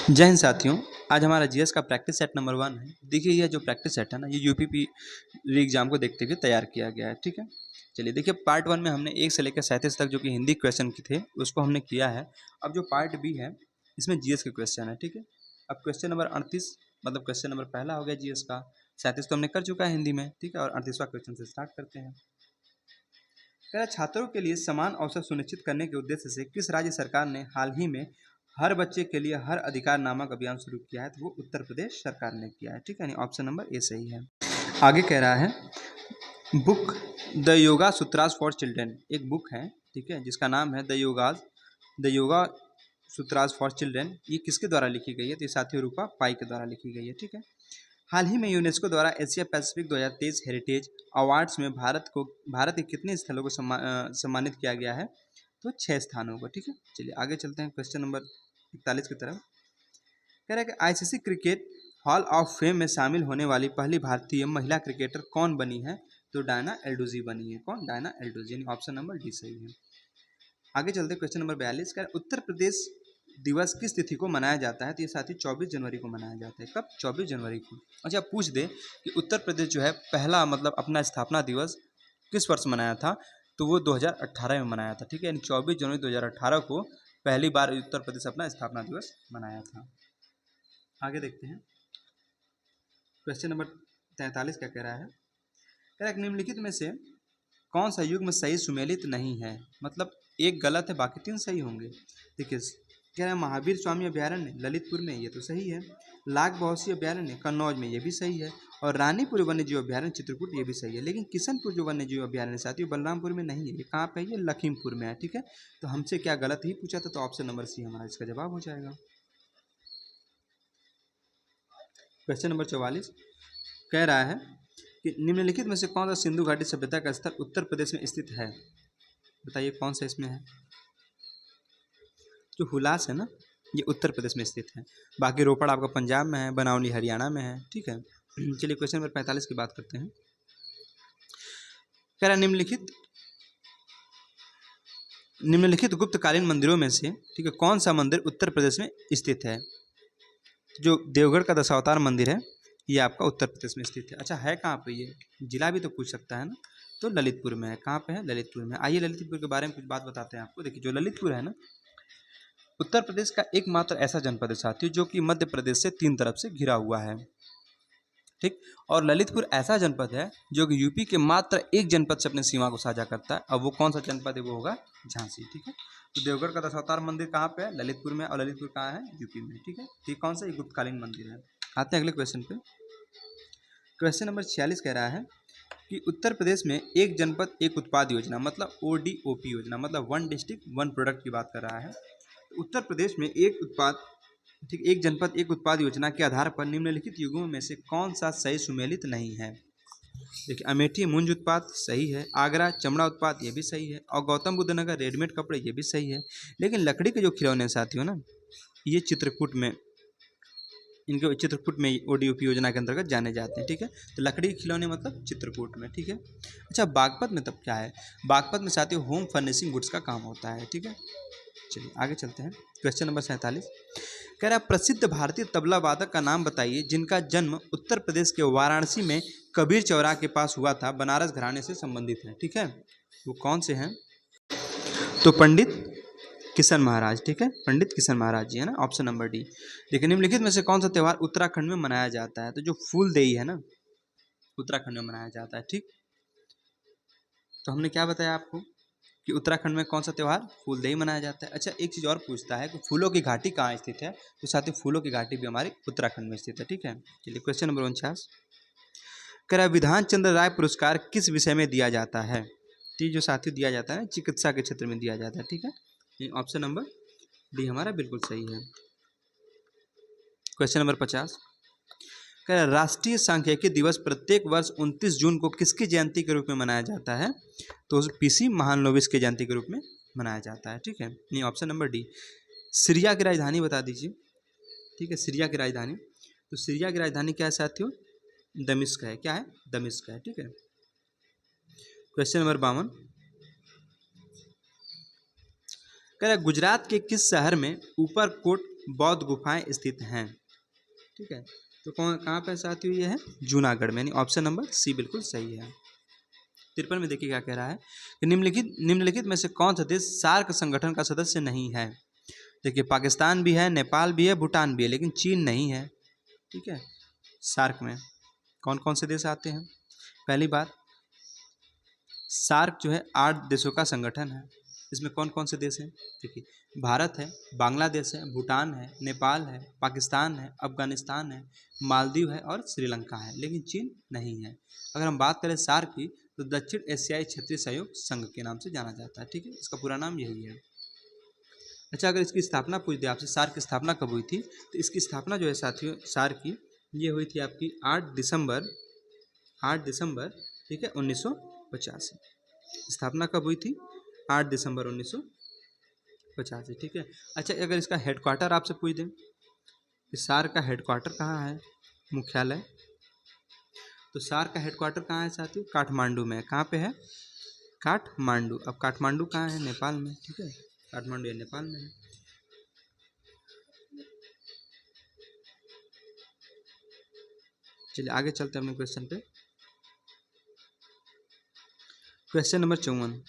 जय हिंद साथियों। आज हमारा जीएस का प्रैक्टिस सेट नंबर 1 है। देखिए यह जो प्रैक्टिस सेट है ना, ये यूपीपी एग्जाम को देखते हुए तैयार किया गया है। ठीक है, चलिए देखिए पार्ट 1 में हमने 1 से लेकर 37 तक जो कि हिंदी क्वेश्चन के थे उसको हमने किया है। अब जो पार्ट बी है इसमें जीएस के क्वेश्चन है। ठीक है, अब क्वेश्चन नंबर 38 मतलब क्वेश्चन नंबर पहला हो गया जीएस का। 37 तो हमने कर चुका है हिंदी में। ठीक है, और 38वां क्वेश्चन से स्टार्ट करते हैं। कह रहा छात्रों के लिए समान अवसर सुनिश्चित करने के उद्देश्य से किस राज्य सरकार ने हाल ही में हर बच्चे के लिए हर अधिकार नामक अभियान शुरू किया है? तो वो उत्तर प्रदेश सरकार ने किया है। ठीक है, यानी ऑप्शन नंबर ए सही है। आगे कह रहा है book the yoga sutras for children, एक बुक है। ठीक है, जिसका नाम है the yoga sutras for children. ये किसके द्वारा लिखी गई है? तो ये साथी रूपा पाई के द्वारा लिखी गई है। ठीक है, हाल ही में यूनेस्को द्वारा एशिया पैसिफिक 2023 हेरिटेज अवार्ड्स में भारत के कितने स्थलों को सम्मानित किया गया है? तो 6 स्थानों को। ठीक है, चलिए आगे चलते हैं क्वेश्चन नंबर 41 की तरफ। कह रहा है कि ICC cricket hall of fame में शामिल होने वाली पहली भारतीय महिला क्रिकेटर कौन बनी है? तो डायना एल्डोजी बनी है। कौन? डायना एल्डोजी, यानी ऑप्शन नंबर डी सही है। आगे चलते क्वेश्चन नंबर 42 का, उत्तर प्रदेश दिवस किस तिथि को मनाया जाता है? तो ये साथी 24 जनवरी को मनाया जाता है। कब? 24 जनवरी को। अच्छा, पूछ दे कि उत्तर प्रदेश जो है पहला मतलब अपना स्थापना दिवस किस वर्ष मनाया था? तो वो 2018 में मनाया था। ठीक है, यानी 24 जनवरी 2018 को पहली बार उत्तर प्रदेश अपना स्थापना दिवस मनाया था। आगे देखते हैं क्वेश्चन नंबर 43 क्या कह रहा है। कह रहा है निम्नलिखित में से कौन सा युग्म सही सुमेलित नहीं है? मतलब एक गलत है, बाकी 3 सही होंगे। देखिए कह रहा है महावीर स्वामी अभ्यारण्य ललितपुर में, ये तो सही है। लाख बहौसी अभ्यारण्य कन्नौज में, ये भी सही है। और रानीपुर वन्यजीव अभ्यारण्य चित्रकूट, ये भी सही है। लेकिन किशनपुर जो वन्यजीव अभ्यारण्य साथियों बलरामपुर में नहीं है। ये कहाँ पे है? ये लखीमपुर में है। ठीक है, तो हमसे क्या गलत ही पूछा था, तो ऑप्शन नंबर सी हमारा इसका जवाब हो जाएगा। क्वेश्चन नंबर 44 कह रहा है कि निम्नलिखित में से कौन सा सिंधु घाटी सभ्यता का स्थल उत्तर प्रदेश में स्थित है? बताइए कौन सा इसमें है? जो हुलास है ना, ये उत्तर प्रदेश में स्थित है। बाकी रोपड़ आपका पंजाब में है, बनावली हरियाणा में है। ठीक है, चलिए क्वेश्चन नंबर 45 की बात करते हैं। कह रहा निम्नलिखित गुप्तकालीन मंदिरों में से ठीक है कौन सा मंदिर उत्तर प्रदेश में स्थित है? जो देवगढ़ का दशावतार मंदिर है ये आपका उत्तर प्रदेश में स्थित है। अच्छा, है कहाँ पे? ये जिला भी तो पूछ सकता है ना, तो ललितपुर में है। कहाँ पे है? ललितपुर में। आइए ललितपुर के बारे में कुछ बात बताते हैं आपको। देखिए जो ललितपुर है ना, उत्तर प्रदेश का एकमात्र ऐसा जनपद है साथियों जो कि मध्य प्रदेश से 3 तरफ से घिरा हुआ है। ठीक, और ललितपुर ऐसा जनपद है जो कि यूपी के मात्र एक जनपद से अपनी सीमा को साझा करता है। अब वो कौन सा जनपद है? वो होगा झांसी। ठीक है, तो देवगढ़ का दशावतार मंदिर कहाँ पे है? ललितपुर में। और ललितपुर कहाँ है? यूपी में। ठीक है, तो कौन सा? गुप्तकालीन मंदिर है। आते हैं अगले क्वेश्चन पे। क्वेश्चन नंबर 46 कह रहा है कि उत्तर प्रदेश में एक जनपद एक उत्पाद योजना मतलब ODOP योजना मतलब वन डिस्ट्रिक्ट वन प्रोडक्ट की बात कर रहा है। तो उत्तर प्रदेश में एक जनपद एक उत्पाद योजना के आधार पर निम्नलिखित युगों में से कौन सा सही सुमेलित नहीं है? देखिए अमेठी मुंज उत्पाद सही है, आगरा चमड़ा उत्पाद ये भी सही है, और गौतम बुद्ध नगर रेडीमेड कपड़े ये भी सही है। लेकिन लकड़ी के जो खिलौने साथियों ना, ये चित्रकूट में ODOP योजना के अंतर्गत जाने जाते हैं। ठीक है, तो लकड़ी के खिलौने मतलब चित्रकूट में। ठीक है, अच्छा बागपत में तब क्या है? बागपत में साथियों होम फर्निशिंग गुड्स का काम होता है। ठीक है, चलिए आगे चलते हैं। क्वेश्चन नंबर 47 कह रहा है प्रसिद्ध भारतीय तबला वादक का नाम बताइए जिनका जन्म उत्तर प्रदेश के वाराणसी में कबीर चौराहे के पास हुआ था, बनारस घराने से संबंधित है। ठीक है, वो कौन से हैं? तो पंडित किशन महाराज। ठीक है, पंडित किशन महाराज जी है ना, ऑप्शन नंबर डी। देखिए निम्नलिखित में से कौन सा त्यौहार उत्तराखंड में मनाया जाता है? तो जो फूलदेई है ना, उत्तराखंड में मनाया जाता है। ठीक, तो हमने क्या बताया आपको कि उत्तराखंड में कौन सा त्यौहार? फूलदेई मनाया जाता है। अच्छा, एक चीज़ और पूछता है कि फूलों की घाटी कहाँ स्थित है? तो साथ ही फूलों की घाटी भी हमारी उत्तराखंड में स्थित है। ठीक है, चलिए क्वेश्चन नंबर 49 कह रहा है विधान चंद्र राय पुरस्कार किस विषय में दिया जाता है? तो जो साथियों दिया जाता है चिकित्सा के क्षेत्र में दिया जाता है। ठीक है, ऑप्शन नंबर डी हमारा बिल्कुल सही है। क्वेश्चन नंबर 50 कह रहा है राष्ट्रीय सांख्यिकी दिवस प्रत्येक वर्ष 29 जून को किसकी जयंती के रूप में मनाया जाता है? तो PC महालनोबिस की जयंती के रूप में मनाया जाता है। ठीक है, नहीं ऑप्शन नंबर डी। सीरिया की राजधानी बता दीजिए। ठीक है, सीरिया की राजधानी, तो सीरिया की राजधानी क्या है साथियों? दमिश्क है। क्या है? दमिश्क है। ठीक है, क्वेश्चन नंबर 52 कह रहा है गुजरात के किस शहर में ऊपरकोट बौद्ध गुफाएं स्थित हैं। ठीक है, तो कौन कहाँ पे साथियों ये है, जूनागढ़ में, यानी ऑप्शन नंबर सी बिल्कुल सही है। 53 में देखिए क्या कह रहा है कि निम्नलिखित में से कौन सा देश सार्क संगठन का सदस्य नहीं है। देखिए पाकिस्तान भी है, नेपाल भी है, भूटान भी है, लेकिन चीन नहीं है। ठीक है, सार्क में कौन कौन से देश आते हैं। पहली बात, सार्क जो है 8 देशों का संगठन है। इसमें कौन कौन से देश हैं, देखिए भारत है, बांग्लादेश है, भूटान है, नेपाल है, पाकिस्तान है, अफगानिस्तान है, मालदीव है और श्रीलंका है, लेकिन चीन नहीं है। अगर हम बात करें सार्क की तो दक्षिण एशियाई क्षेत्रीय सहयोग संघ के नाम से जाना जाता है। ठीक है, इसका पूरा नाम यही है। अच्छा, अगर इसकी स्थापना पूछ दे आपसे, सार्क की स्थापना कब हुई थी, तो इसकी स्थापना जो है साथियों सार्क की, ये हुई थी आपकी 8 दिसंबर, ठीक है, 1985। स्थापना कब हुई थी, 8 दिसंबर 1985। ठीक है। अच्छा, अगर इसका हेडक्वार्टर आपसे पूछ दें, इस सार्क का हेडक्वार्टर कहाँ है, मुख्यालय, तो सार्क का हेडक्वार्टर कहाँ है साथियों, काठमांडू में। कहाँ पे है, काठमांडू। अब काठमांडू कहाँ है, नेपाल में। ठीक है, काठमांडू ये नेपाल में है। चलिए आगे चलते हैं अपने क्वेश्चन पे। क्वेश्चन नंबर 54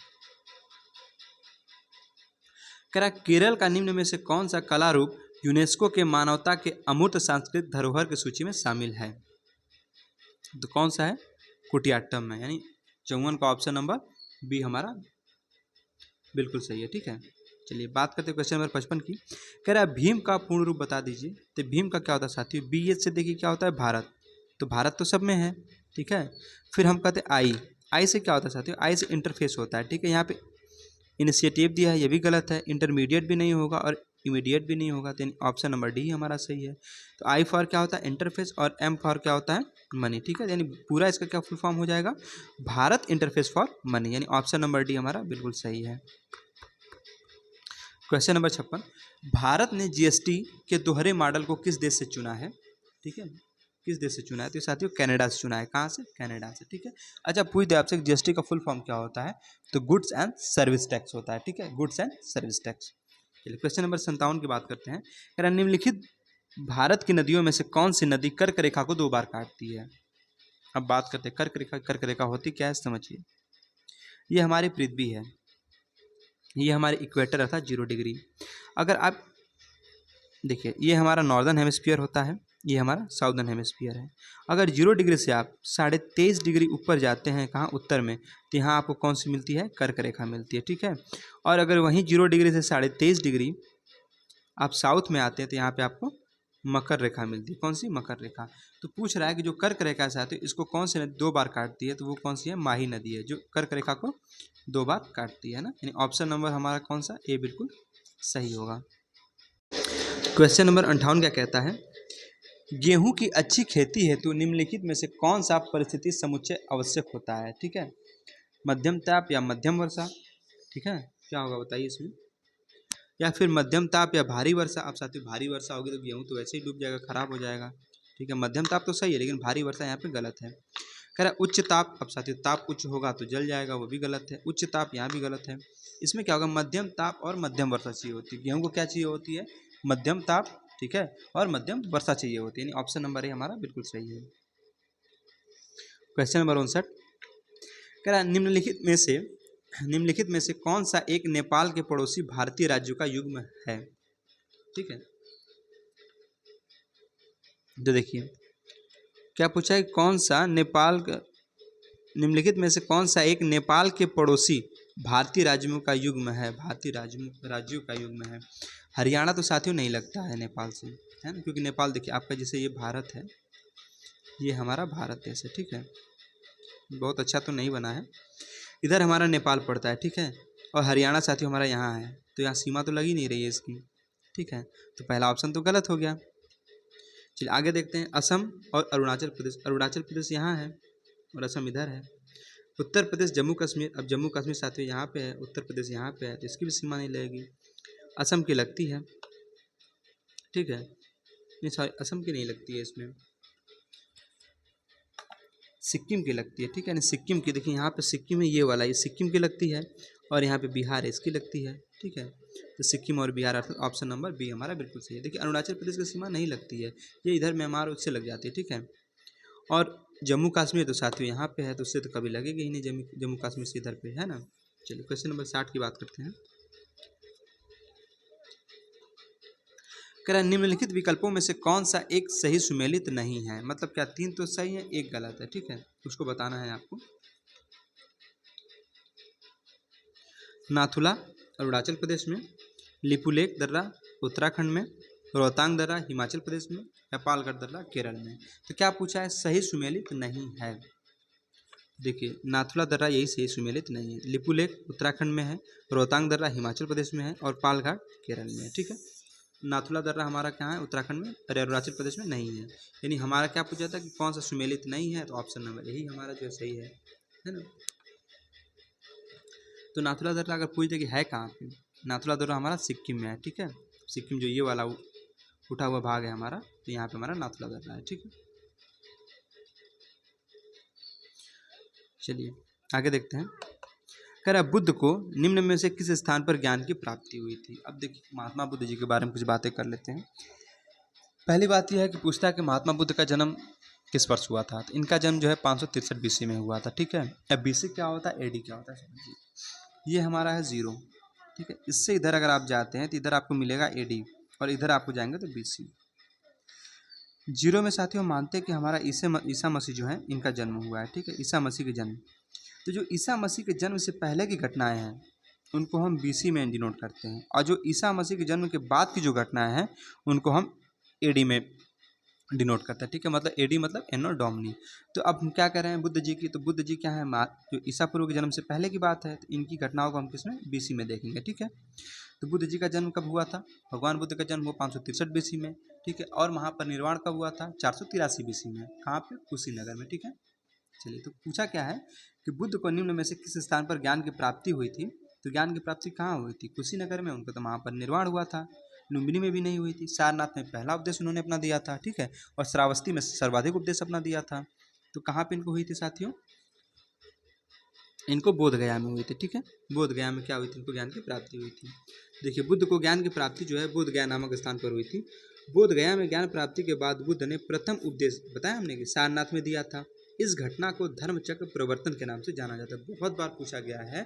कह रहा, केरल का निम्न में से कौन सा कला रूप यूनेस्को के मानवता के अमूर्त सांस्कृतिक धरोहर की सूची में शामिल है। तो कौन सा है, कुटियाट्टम में, यानी 54 का ऑप्शन नंबर बी हमारा बिल्कुल सही है। ठीक है, चलिए बात करते हैं क्वेश्चन नंबर 55 की। कह रहा है भीम का पूर्ण रूप बता दीजिए। तो भीम का क्या होता है साथियों, बी से देखिए क्या होता है, भारत, तो भारत तो सब में है। ठीक है, फिर हम कहते हैं आई से क्या होता है साथियों, आई से इंटरफेस होता है। ठीक है, यहाँ पे इनिशिएटिव दिया है, ये भी गलत है, इंटरमीडिएट भी नहीं होगा और इमीडिएट भी नहीं होगा, तो ऑप्शन नंबर डी हमारा सही है। तो आई फॉर क्या होता है, इंटरफेस, और एम फॉर क्या होता है, मनी। ठीक है, यानी पूरा इसका क्या फुल फॉर्म हो जाएगा, भारत इंटरफेस फॉर मनी, यानी ऑप्शन नंबर डी हमारा बिल्कुल सही है। क्वेश्चन नंबर 56, भारत ने जीएसटी के दोहरे मॉडल को किस देश से चुना है। ठीक है, किस देश से चुना है, तो साथियों कनाडा से चुना है। कहाँ से, कनाडा से। ठीक है, अच्छा पूछ दे आपसे जीएसटी का फुल फॉर्म क्या होता है, तो गुड्स एंड सर्विस टैक्स होता है। ठीक है, गुड्स एंड सर्विस टैक्स। चलिए क्वेश्चन नंबर 57 की बात करते हैं। कह रहा निम्नलिखित भारत की नदियों में से कौन सी नदी कर्क रेखा को 2 बार काटती है। अब बात करते हैं कर्क रेखा। कर्क रेखा होती क्या है समझिए, ये हमारी पृथ्वी है, ये हमारे इक्वेटर अर्थात 0 डिग्री। अगर आप देखिए, ये हमारा नॉर्दर्न हेमिस्फीयर होता है, ये हमारा साउदर्न हेमिस्फीयर है। अगर 0 डिग्री से आप 23.5 डिग्री ऊपर जाते हैं कहाँ, उत्तर में, तो यहाँ आपको कौन सी मिलती है, कर्क रेखा मिलती है। ठीक है, और अगर वहीं 0 डिग्री से 23.5 डिग्री आप साउथ में आते हैं तो यहाँ पे आपको मकर रेखा मिलती है। कौन सी, मकर रेखा। तो पूछ रहा है कि जो कर्क रेखा से आती है इसको कौन सी नदी 2 बार काटती है, तो वो कौन सी है, माही नदी है, जो कर्क रेखा को 2 बार काटती है ना, यानी ऑप्शन नंबर हमारा कौन सा, ए बिल्कुल सही होगा। क्वेश्चन नंबर 58 क्या कहता है, गेहूं की अच्छी खेती हेतु निम्नलिखित में से कौन सा परिस्थिति समुच्चय आवश्यक होता है। ठीक है, मध्यम ताप या मध्यम वर्षा। ठीक है, क्या होगा बताइए इसमें, या फिर मध्यम ताप या भारी वर्षा। अब साथियों भारी वर्षा होगी तो गेहूं तो वैसे ही डूब जाएगा, खराब हो जाएगा। ठीक है, मध्यम ताप तो सही है, लेकिन भारी वर्षा यहाँ पे गलत है। कह रहा है उच्च ताप। अब साथियों ताप उच्च होगा तो जल जाएगा, वो भी गलत है। उच्च ताप यहाँ भी गलत है। इसमें क्या होगा, मध्यम ताप और मध्यम वर्षा चाहिए होती है। गेहूं को क्या चाहिए होती है, मध्यम ताप। ठीक है, और मध्यम वर्षा चाहिए होती है, यानी ऑप्शन नंबर ए हमारा बिल्कुल सही है। क्वेश्चन नंबर 59 कह रहा है निम्नलिखित में से कौन सा एक नेपाल के पड़ोसी भारतीय राज्यों का युग्म है। ठीक है, तो देखिए क्या पूछा है, कौन सा नेपाल का, निम्नलिखित में से कौन सा एक नेपाल के पड़ोसी भारतीय राज्यों का युग्म है, भारतीय राज्यों का युग्म है। हरियाणा तो साथियों नहीं लगता है नेपाल से, है ना, क्योंकि नेपाल देखिए आपका जैसे ये भारत है, ये हमारा भारत देश है। ठीक है, बहुत अच्छा तो नहीं बना है, इधर हमारा नेपाल पड़ता है। ठीक है, और हरियाणा साथियों हमारा यहाँ है, तो यहाँ सीमा तो लगी नहीं रही है इसकी। ठीक है, तो पहला ऑप्शन तो गलत हो गया। चलिए आगे देखते हैं, असम और अरुणाचल प्रदेश। अरुणाचल प्रदेश यहाँ है और असम इधर है। उत्तर प्रदेश, जम्मू कश्मीर। अब जम्मू कश्मीर साथियों यहाँ पे है, उत्तर प्रदेश यहाँ पे है, तो इसकी भी सीमा नहीं लगेगी। असम की लगती है। ठीक है, नहीं सॉरी, असम की नहीं लगती है, इसमें सिक्किम की लगती है। ठीक है, नहीं सिक्किम की, देखिए यहाँ पे सिक्किम है, ये वाला ये सिक्किम की लगती है, और यहाँ पे बिहार है, इसकी लगती है। ठीक है, तो सिक्किम और बिहार अर्थात ऑप्शन नंबर बी हमारा बिल्कुल सही है। देखिए अरुणाचल प्रदेश की सीमा नहीं लगती है, ये इधर म्यांमार उससे लग जाती है, ठीक है। और जम्मू कश्मीर तो साथियों यहाँ पे है, तो उससे तो कभी लगेगी ही नहीं, जम्मू कश्मीर से इधर पे है ना। चलिए क्वेश्चन नंबर 60 की बात करते हैं। कह रहा है निम्नलिखित विकल्पों में से कौन सा एक सही सुमेलित नहीं है, मतलब क्या 3 तो सही है, एक गलत है, ठीक है, उसको बताना है आपको। नाथुला अरुणाचल प्रदेश में, लिपुलेख दर्रा उत्तराखंड में, रोहतांग दर्रा हिमाचल प्रदेश में, या पालघर दर्रा केरल में। तो क्या पूछा है, सही सुमेलित नहीं है। देखिए नाथुला दर्रा यही सही सुमेलित नहीं है, लिपुलेख उत्तराखंड में है, रोहतांग दर्रा हिमाचल प्रदेश में है, और पालघाट केरल में है, ठीक है। नाथुला दर्रा हमारा कहाँ है, उत्तराखंड में, और अरुणाचल प्रदेश में नहीं है। यानी हमारा क्या पूछा था कि कौन सा सुमेलित नहीं है, तो ऑप्शन नंबर यही हमारा जो सही है ना। तो नाथुला दर्रा अगर पूछ दे कि है कहाँ पे, नाथुला दर्रा हमारा सिक्किम में है, ठीक है। सिक्किम जो ये वाला उठा हुआ भाग है हमारा, तो यहाँ पे हमारा नाथुला दर्रा है, ठीक है। चलिए आगे देखते हैं। कह रहा है बुद्ध को निम्न में से किस स्थान पर ज्ञान की प्राप्ति हुई थी। अब देखिए महात्मा बुद्ध जी के बारे में कुछ बातें कर लेते हैं। पहली बात यह है कि पूछता है कि महात्मा बुद्ध का जन्म किस वर्ष हुआ था। तो इनका जन्म जो है 563 बीसी में हुआ था, ठीक है। अब बीसी क्या होता है, एडी क्या होता है समझिए। ये हमारा है 0, ठीक है। इससे इधर अगर आप जाते हैं तो इधर आपको मिलेगा एडी, और इधर आपको जाएंगे तो बीसी। 0 में साथियों मानते हैं कि हमारा ईसा मसीह जो है इनका जन्म हुआ है, ठीक है, ईसा मसीह के जन्म। तो जो ईसा मसीह के जन्म से पहले की घटनाएं हैं उनको हम बीसी में डिनोट करते हैं, और जो ईसा मसीह के जन्म के बाद की जो घटनाएं हैं उनको हम एडी में डिनोट करते हैं, ठीक है। मतलब एडी मतलब एनो डोमिनी। तो अब हम क्या कर रहे हैं बुद्ध जी की, तो बुद्ध जी क्या है, जो ईसा पूर्व के जन्म से पहले की बात है, तो इनकी घटनाओं को हम किसमें, बीसी में देखेंगे, ठीक है। तो बुद्ध जी का जन्म कब हुआ था, भगवान बुद्ध का जन्म हुआ 563 बीसी में, ठीक है। और महापरिनिर्वाण कब हुआ था, 483 बीसी में, कहाँ पे, कुशीनगर में, ठीक है। चलिए तो पूछा क्या है कि बुद्ध को निम्न में से किस स्थान पर ज्ञान की प्राप्ति हुई थी। तो ज्ञान की प्राप्ति कहाँ हुई थी, कुशीनगर में। उनको तो महापरिनिर्वाण हुआ था, लुम्बिनी में भी नहीं हुई थी। सारनाथ में पहला उपदेश उन्होंने अपना दिया था, ठीक है। और श्रावस्ती में सर्वाधिक उपदेश अपना दिया था। तो कहाँ पे इनको हुई थी साथियों, इनको बोध गया में हुई थी, ठीक है। बोध गया में क्या हुई थी, इनको ज्ञान की प्राप्ति हुई थी। देखिए बुद्ध को ज्ञान की प्राप्ति जो है बोध गया नामक स्थान पर हुई थी। बोध गया में ज्ञान प्राप्ति के बाद बुद्ध ने प्रथम उपदेश बताया हमने कि सारनाथ में दिया था। इस घटना को धर्मचक्र प्रवर्तन के नाम से जाना जाता है। बहुत बार पूछा गया है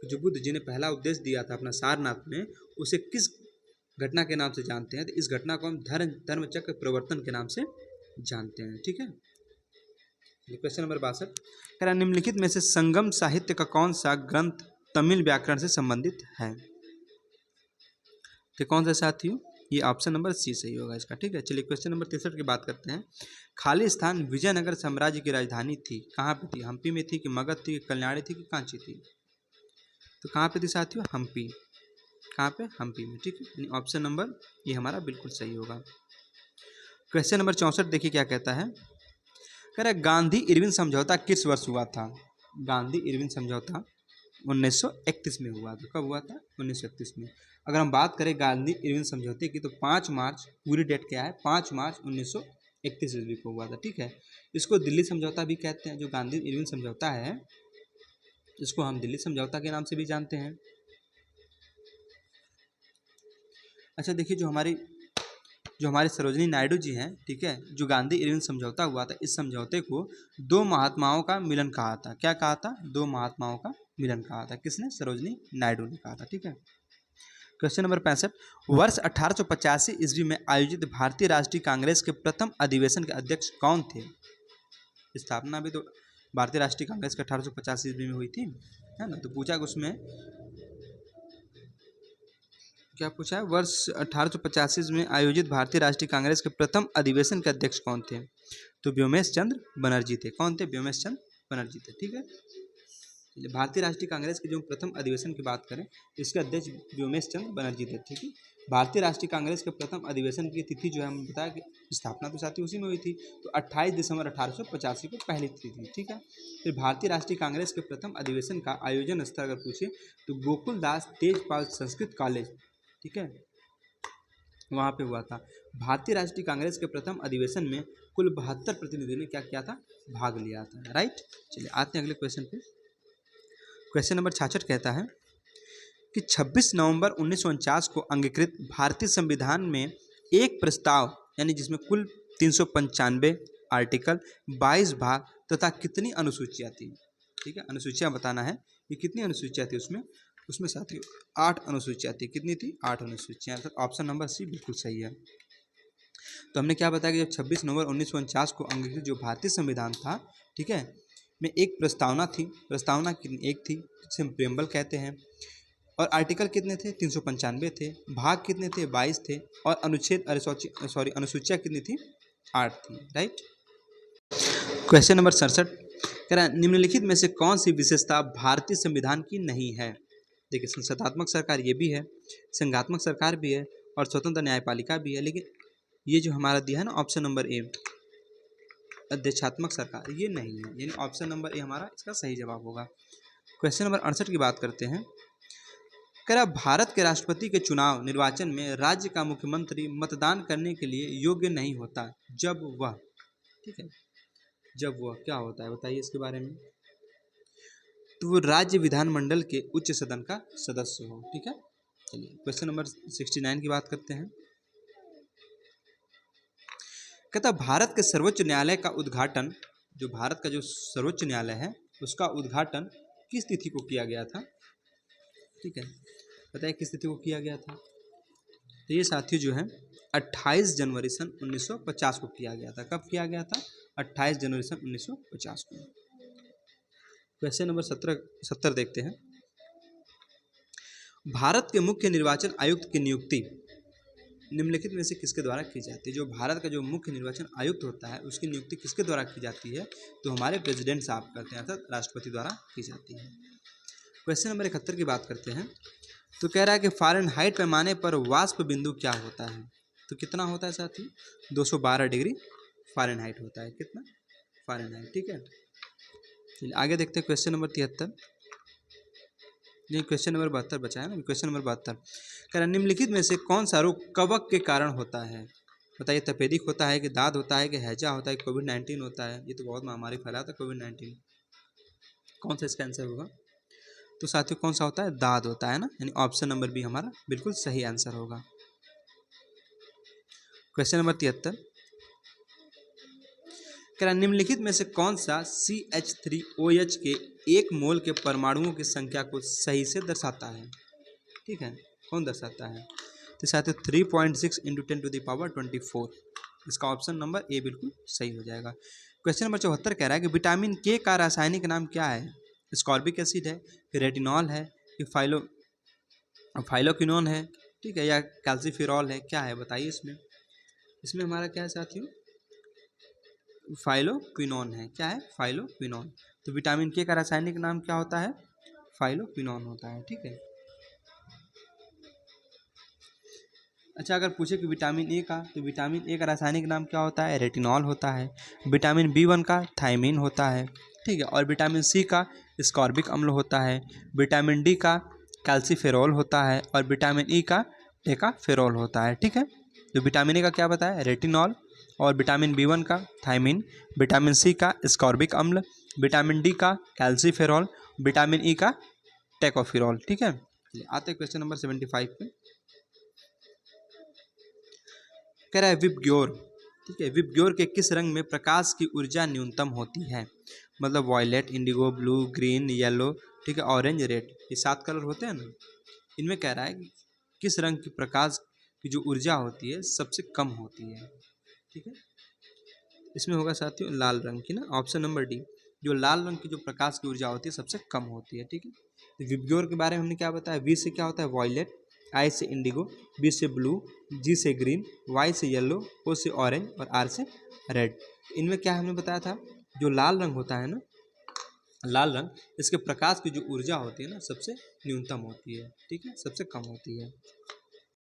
कि जो बुद्ध जी ने पहला उपदेश दिया था अपना सारनाथ में, उसे किस घटना के नाम से जानते हैं। तो इस घटना को हम धर्मचक्र प्रवर्तन के नाम से जानते हैं, ठीक है। क्वेश्चन नंबर 62 कह रहा निम्नलिखित में से संगम साहित्य का कौन सा ग्रंथ तमिल व्याकरण से संबंधित है। तो कौन सा साथियों, ये ऑप्शन नंबर सी सही होगा इसका, ठीक है। चलिए क्वेश्चन नंबर 63 की बात करते हैं। खाली स्थान विजयनगर साम्राज्य की राजधानी थी, कहाँ पे थी, हम्पी में थी कि मगध थी कि कल्याणी थी कि कांची थी। तो कहाँ पे थी साथियों, हम्पी। कहाँ पे, हम्पी में, ठीक है। ऑप्शन नंबर ये हमारा बिल्कुल सही होगा। क्वेश्चन नंबर 64 देखिए क्या कहता है। कह रहा है गांधी इरविन समझौता किस वर्ष हुआ था। गांधी इरविन समझौता 1931 में हुआ था। कब हुआ था, 1931 में। अगर हम बात करें गांधी इरविन समझौते की तो 5 मार्च, पूरी डेट क्या है, 5 मार्च 1931 ईस्वी को हुआ था, ठीक है। इसको दिल्ली समझौता भी कहते हैं। जो गांधी इरविन समझौता है इसको हम दिल्ली समझौता के नाम से भी जानते हैं। अच्छा देखिए जो हमारे सरोजनी नायडू जी हैं, ठीक है, जो गांधी इरविन समझौता हुआ था, इस समझौते को 2 महात्माओं का मिलन कहा था। क्या कहा था, 2 महात्माओं का मिलन कहा था। किसने, सरोजनी नायडू ने कहा था, ठीक है। क्वेश्चन नंबर 65 वर्ष 1885 ईस्वी में आयोजित भारतीय राष्ट्रीय कांग्रेस के प्रथम अधिवेशन के अध्यक्ष कौन थे। स्थापना भी तो भारतीय राष्ट्रीय कांग्रेस के 1885 ईस्वी में हुई थी, है ना। तो पूछा उसमें क्या पूछा है, वर्ष 1885 में आयोजित भारतीय राष्ट्रीय कांग्रेस के प्रथम अधिवेशन के अध्यक्ष कौन थे। तो व्योमेश चंद्र बनर्जी थे। कौन थे, व्योमेश चंद्र बनर्जी थे, ठीक है। भारतीय राष्ट्रीय कांग्रेस के जो प्रथम अधिवेशन की बात करें तो इसके अध्यक्ष व्योमेश चंद्र बनर्जी थे, ठीक है। भारतीय राष्ट्रीय कांग्रेस के प्रथम अधिवेशन की तिथि जो है हम बताया कि स्थापना तो साथी उसी में हुई थी, तो 28 दिसंबर 1885 को पहली तिथि थी, ठीक है। फिर भारतीय राष्ट्रीय कांग्रेस के प्रथम अधिवेशन का आयोजन स्थल अगर पूछे तो गोकुल दास तेजपाल संस्कृत कॉलेज, ठीक है, वहाँ पे हुआ था। भारतीय राष्ट्रीय कांग्रेस के प्रथम अधिवेशन में कुल 72 प्रतिनिधियों ने क्या किया था, भाग लिया था, राइट। चलिए आते हैं अगले क्वेश्चन पे। क्वेश्चन नंबर 66 कहता है कि 26 नवंबर 1949 को अंगीकृत भारतीय संविधान में एक प्रस्ताव यानी जिसमें कुल 395 आर्टिकल, 22 भाग तथा कितनी अनुसूचियाँ थी। ठीक है, अनुसूचियाँ बताना है कि कितनी अनुसूचियाँ थी उसमें। उसमें साथियों 8 अनुसूचियाँ थी। कितनी थी? 8 अनुसूचियाँ। अर्थात ऑप्शन नंबर सी बिल्कुल सही है। तो हमने क्या बताया कि जब 26 नवंबर 1949 को अंगीकृत जो भारतीय संविधान था, ठीक है, में एक प्रस्तावना थी। प्रस्तावना एक थी जिसे हम प्रेम्बल कहते हैं। और आर्टिकल कितने थे? 395 थे। भाग कितने थे? 22 थे। और अनुसूचियाँ कितनी थी? 8 थी। राइट। क्वेश्चन नंबर 67 कह रहा है निम्नलिखित में से कौन सी विशेषता भारतीय संविधान की नहीं है। देखिए, संसदात्मक सरकार ये भी है, संघात्मक सरकार भी है और स्वतंत्र न्यायपालिका भी है, लेकिन ये जो हमारा दिया है ना ऑप्शन नंबर ए, अध्यक्षात्मक सरकार, ये नहीं है। यानी ऑप्शन नंबर ए हमारा इसका सही जवाब होगा। क्वेश्चन नंबर 68 की बात करते हैं। कह रहा भारत के राष्ट्रपति के चुनाव निर्वाचन में राज्य का मुख्यमंत्री मतदान करने के लिए योग्य नहीं होता जब वह, ठीक है, जब वह क्या होता है बताइए इसके बारे में। तो वो राज्य विधानमंडल के उच्च सदन का सदस्य हो। ठीक है, चलिए क्वेश्चन नंबर 69 की बात करते हैं। कहता भारत के सर्वोच्च न्यायालय का उद्घाटन, जो भारत का जो सर्वोच्च न्यायालय है उसका उद्घाटन किस तिथि को किया गया था। ठीक है, बताइए किस तिथि को किया गया था। तो ये साथियों जो है 28 जनवरी सन 1950 को किया गया था। कब किया गया था? 28 जनवरी सन 1950 को। क्वेश्चन नंबर 70 देखते हैं। भारत के मुख्य निर्वाचन आयुक्त की नियुक्ति निम्नलिखित में से किसके द्वारा की जाती है। जो भारत का जो मुख्य निर्वाचन आयुक्त होता है उसकी नियुक्ति किसके द्वारा की जाती है? तो हमारे प्रेसिडेंट साहब करते हैं, अर्थात राष्ट्रपति द्वारा की जाती है। क्वेश्चन नंबर 71 की बात करते हैं। तो कह रहा है कि फ़ारेनहाइट पैमाने पर वाष्प बिंदु क्या होता है। तो कितना होता है साथी? 212 डिग्री फ़ारेनहाइट होता है। कितना? फ़ारेनहाइट। ठीक है, चलिए आगे देखते हैं। क्वेश्चन नंबर 73, नहीं क्वेश्चन नंबर 72 बचा है ना। क्वेश्चन नंबर 72 कह रहा निम्नलिखित में से कौन सा रोग कवक के कारण होता है। बताइए, तपेदिक होता है कि दाद होता है कि हैजा होता है, कोविड-19 होता है। ये तो बहुत महामारी फैला था कोविड-19। कौन सा इसका आंसर होगा? तो साथियों कौन सा होता है? दाद होता है ना। यानी ऑप्शन नंबर बी हमारा बिल्कुल सही आंसर होगा। क्वेश्चन नंबर 73 कह रहा निम्नलिखित में से कौन सा CH3OH के 1 मोल के परमाणुओं की संख्या को सही से दर्शाता है। ठीक है, कौन दर्शाता है? तो साथियों 3.6 × 10⁻24। इसका ऑप्शन नंबर ए बिल्कुल सही हो जाएगा। क्वेश्चन नंबर 74 कह रहा है कि विटामिन के का रासायनिक नाम क्या है। स्कॉर्बिक एसिड है, रेटिनॉल है, कि फाइलोक्विनोन है, ठीक है, या कैल्सीफेरॉल है। क्या है बताइए इसमें। इसमें हमारा क्या है साथियों? फाइलोक्विनोन है। क्या है? फाइलोक्विनोन। तो विटामिन के का रासायनिक नाम क्या होता है? फाइलोक्विनोन होता है। ठीक है, अच्छा अगर पूछे कि विटामिन ए का, तो विटामिन ए का रासायनिक नाम क्या होता है? रेटिनॉल होता है। विटामिन B1 का थायमीन होता है। ठीक है, और विटामिन सी का स्कॉर्बिक अम्ल होता है। विटामिन डी का कैल्सीफेरॉल होता है और विटामिन ई का डेकाफेरॉल होता है। ठीक है, तो विटामिन ए का क्या बताया? रेटिनॉल, और विटामिन B1 का थायमीन, विटामिन सी का स्कॉर्बिक अम्ल, विटामिन डी का कैल्सीफेरॉल, विटामिन ई का टेकोफेरॉल। ठीक है, आते हैं क्वेश्चन नंबर 75 पे। कह रहा है विबग्योर, ठीक है, विबग्योर के किस रंग में प्रकाश की ऊर्जा न्यूनतम होती है। मतलब violet, indigo, blue, green, yellow, ठीक है, ऑरेंज, रेड, ये 7 कलर होते हैं ना। इनमें कह रहा है कि किस रंग की प्रकाश की जो ऊर्जा होती है सबसे कम होती है। ठीक है, इसमें होगा साथियों लाल रंग की ना, ऑप्शन नंबर डी। जो लाल रंग की जो प्रकाश की ऊर्जा होती है सबसे कम होती है। ठीक है, तो विबग्योर के बारे में हमने क्या बताया। वी से क्या होता है? वॉयलेट, आई से इंडिगो, बी से ब्लू, जी से ग्रीन, वाई से येलो, ओ से ऑरेंज और आर से रेड। इनमें क्या हमने बताया था? जो लाल रंग होता है ना, लाल रंग, इसके प्रकाश की जो ऊर्जा होती है ना सबसे न्यूनतम होती है। ठीक है, सबसे कम होती है।